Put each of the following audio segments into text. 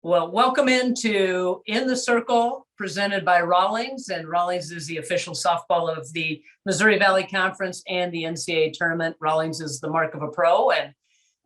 Well, welcome into In the Circle, presented by Rawlings, and Rawlings is the official softball of the Missouri Valley Conference and the NCAA tournament. Rawlings is the mark of a pro, and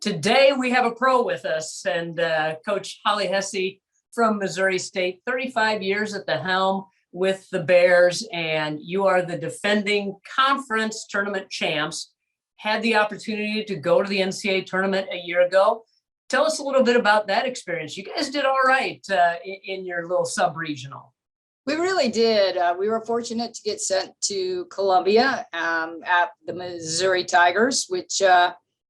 today we have a pro with us, and Coach Holly Hesse from Missouri State, 35 years at the helm with the Bears, and you are the defending conference tournament champs. Had the opportunity to go to the NCAA tournament a year ago. Tell us a little bit about that experience. You guys did all right in your little sub-regional. We really did. We were fortunate to get sent to Columbia at the Missouri Tigers, which,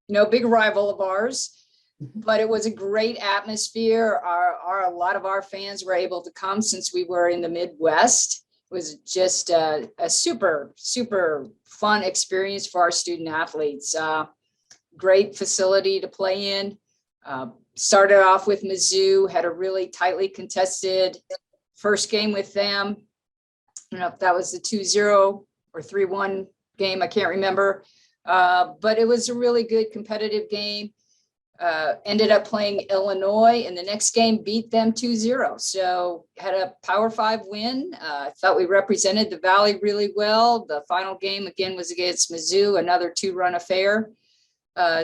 big rival of ours. But it was a great atmosphere. A lot of our fans were able to come since we were in the Midwest. It was just a super, super fun experience for our student athletes. Great facility to play in. Started off with Mizzou, had a really tightly contested first game with them. I don't know if that was the 2-0 or 3-1 game. I can't remember. But it was a really good competitive game. Ended up playing Illinois, and the next game beat them 2-0. So had a Power 5 win. I thought we represented the Valley really well. The final game, again, was against Mizzou, another 2-run affair.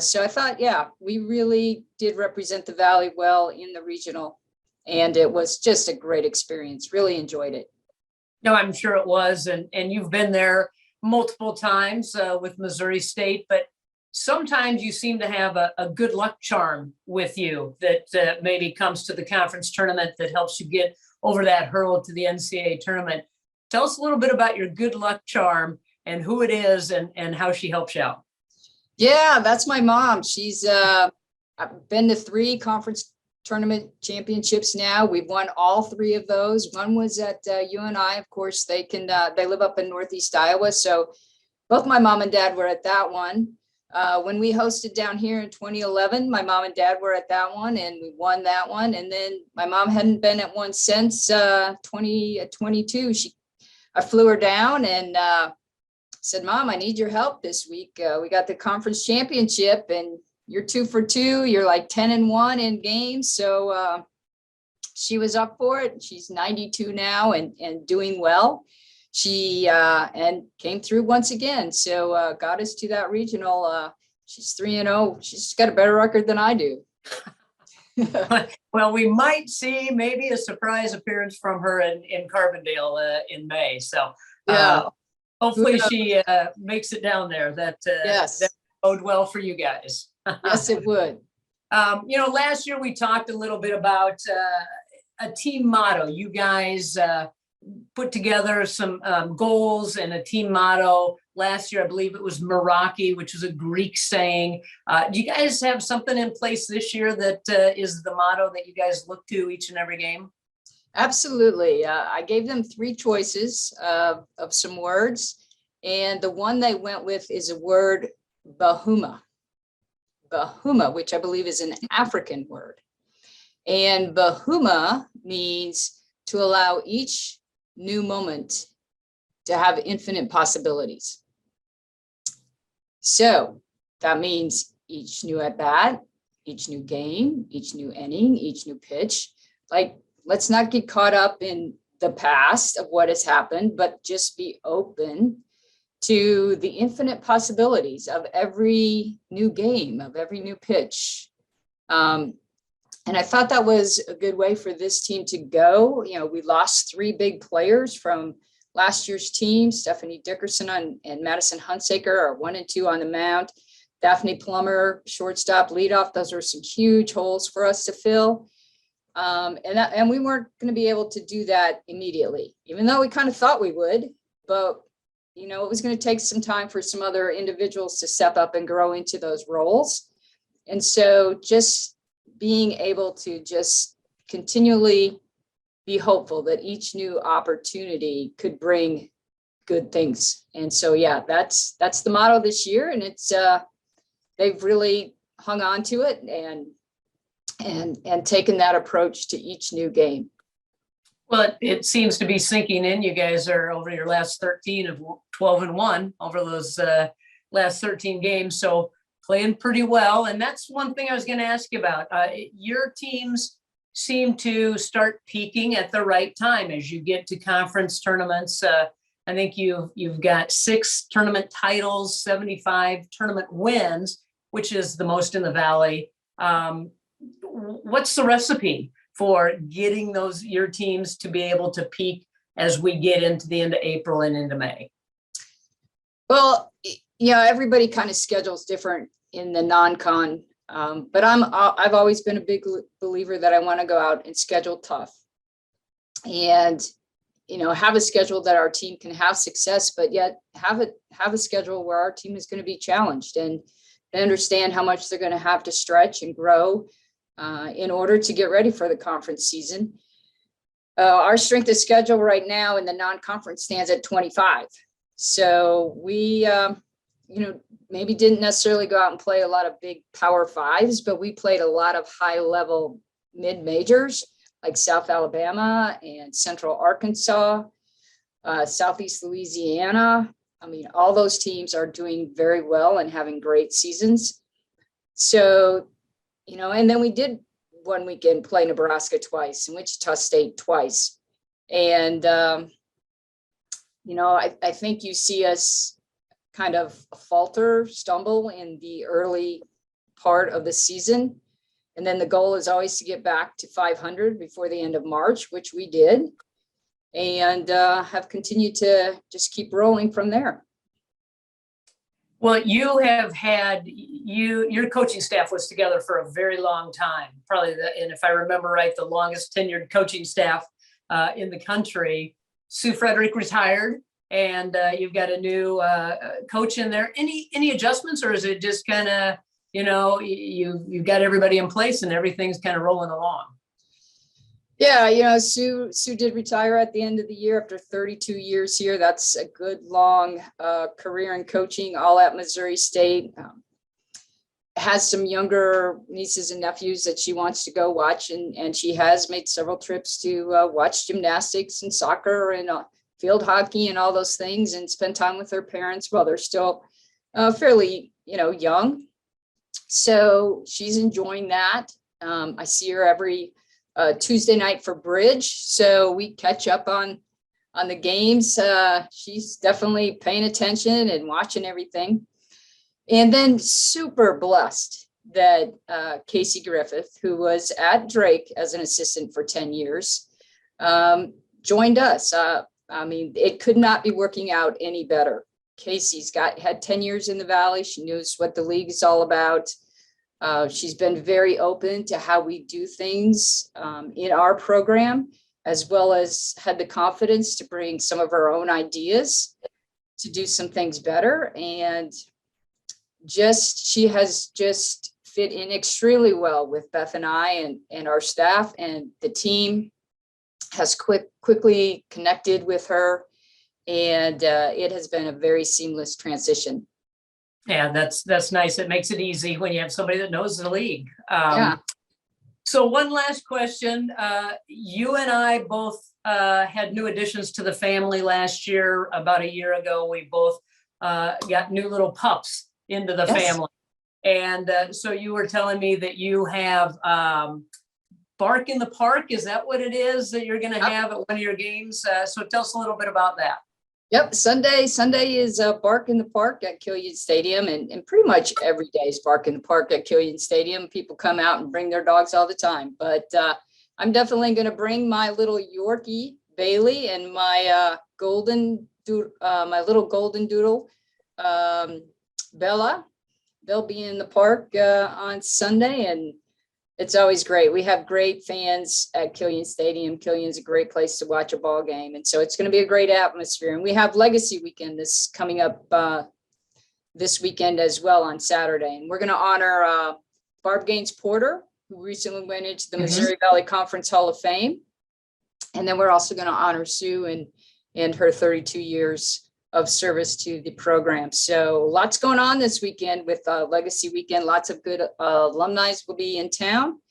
So I thought, we really did represent the Valley well in the regional, and it was just a great experience. Really enjoyed it. No, I'm sure it was, and you've been there multiple times with Missouri State, but sometimes you seem to have a good luck charm with you that maybe comes to the conference tournament that helps you get over that hurdle to the NCAA tournament. Tell us a little bit about your good luck charm and who it is and how she helps you out. Yeah, that's my mom. She's I've been to 3 conference tournament championships now. We've won all 3 of those. One was at UNI. Of course, they live up in Northeast Iowa. So both my mom and dad were at that one. When we hosted down here in 2011, my mom and dad were at that one, and we won that one. And then my mom hadn't been at one since 2022. I flew her down and said, "Mom, I need your help this week. We got the conference championship, and you're 2 for 2. You're like 10-1 in games." So she was up for it. She's 92 now and doing well. She and came through once again. So got us to that regional. She's 3-0. She's got a better record than I do. Well, we might see maybe a surprise appearance from her in Carbondale in May. So hopefully she makes it down there. Yes. That bode well for you guys. Yes, it would. Last year we talked a little bit about a team motto. You guys put together some goals and a team motto. Last year, I believe it was Meraki, which is a Greek saying. Do you guys have something in place this year that is the motto that you guys look to each and every game? Absolutely. I gave them 3 choices of some words, and the one they went with is a word, bahuma. Bahuma, which I believe is an African word. And bahuma means to allow each new moment to have infinite possibilities. So that means each new at bat, each new game, each new inning, each new pitch. Let's not get caught up in the past of what has happened, but just be open to the infinite possibilities of every new game, of every new pitch. And I thought that was a good way for this team to go. We lost 3 big players from last year's team. Stephanie Dickerson and Madison Hunsaker are 1 and 2 on the mound. Daphne Plummer, shortstop, leadoff. Those are some huge holes for us to fill. And we weren't going to be able to do that immediately, even though we kind of thought we would. But, it was going to take some time for some other individuals to step up and grow into those roles. And so just being able to just continually be hopeful that each new opportunity could bring good things. And so, that's the motto this year. And it's, they've really hung on to it and taken that approach to each new game. Well, it seems to be sinking in. You guys are over your last 13 of 12-1 over those last 13 games. So playing pretty well. And that's one thing I was going to ask you about. Your team's seem to start peaking at the right time as you get to conference tournaments. I think you've got 6 tournament titles, 75 tournament wins, which is the most in the Valley. What's the recipe for getting your teams to be able to peak as we get into the end of April and into May? Well, everybody kind of schedules different in the non-con, but I've always been a big believer that I want to go out and schedule tough, and have a schedule that our team can have success, but yet have a schedule where our team is going to be challenged, and they understand how much they're going to have to stretch and grow in order to get ready for the conference season. Our strength of schedule right now in the non-conference stands at 25. So we, maybe didn't necessarily go out and play a lot of big power 5s, but we played a lot of high level mid majors like South Alabama and Central Arkansas, Southeast Louisiana. I mean, all those teams are doing very well and having great seasons. So, and then we did one weekend play Nebraska twice and Wichita State twice. And, I think you see us kind of stumble in the early part of the season. And then the goal is always to get back to 500 before the end of March, which we did, and have continued to just keep rolling from there. Well, you have had, your coaching staff was together for a very long time, probably, and if I remember right, the longest tenured coaching staff in the country. Sue Frederick retired, and you've got a new coach in there. Any adjustments, or is it just kind of, you've got everybody in place and everything's kind of rolling along? Yeah, Sue did retire at the end of the year after 32 years here. That's a good long career in coaching, all at Missouri State. Has some younger nieces and nephews that she wants to go watch, and she has made several trips to watch gymnastics and soccer and field hockey and all those things, and spend time with their parents while they're still fairly, young. So she's enjoying that. I see her every Tuesday night for bridge, so we catch up on the games. She's definitely paying attention and watching everything. And then super blessed that Casey Griffith, who was at Drake as an assistant for 10 years, joined us. It could not be working out any better. Casey's had 10 years in the Valley. She knows what the league is all about. She's been very open to how we do things in our program, as well as had the confidence to bring some of her own ideas to do some things better. And she has just fit in extremely well with Beth and I and our staff, and the team has quickly connected with her. And it has been a very seamless transition. Yeah, that's nice. It makes it easy when you have somebody that knows the league. Yeah. So one last question. You and I both had new additions to the family last year. About a year ago, we both got new little pups into the family. And so you were telling me that you have Bark in the Park. Is that what it is that you're going to have at one of your games? So tell us a little bit about that. Yep. Sunday is Bark in the Park at Killian Stadium, and pretty much every day is Bark in the Park at Killian Stadium. People come out and bring their dogs all the time, but I'm definitely going to bring my little Yorkie Bailey and my my little golden doodle Bella. They'll be in the park on Sunday, and it's always great. We have great fans at Killian Stadium. Killian's a great place to watch a ball game. And so it's going to be a great atmosphere. And we have Legacy Weekend this coming up this weekend as well on Saturday. And we're going to honor Barb Gaines Porter, who recently went into the Missouri Valley Conference Hall of Fame. And then we're also going to honor Sue and her 32 years of service to the program. So lots going on this weekend with Legacy Weekend. Lots of good alumni will be in town.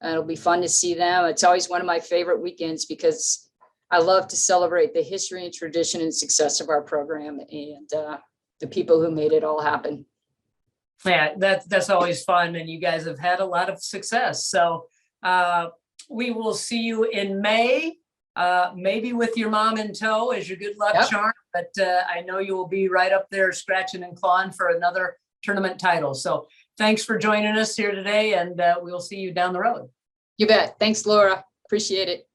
It'll be fun to see them. It's always one of my favorite weekends because I love to celebrate the history and tradition and success of our program and the people who made it all happen. Yeah, that's always fun. And you guys have had a lot of success. So we will see you in May, maybe with your mom in tow as your good luck Yep. charm. But I know you will be right up there scratching and clawing for another tournament title. So thanks for joining us here today, and we'll see you down the road. You bet. Thanks, Laura. Appreciate it.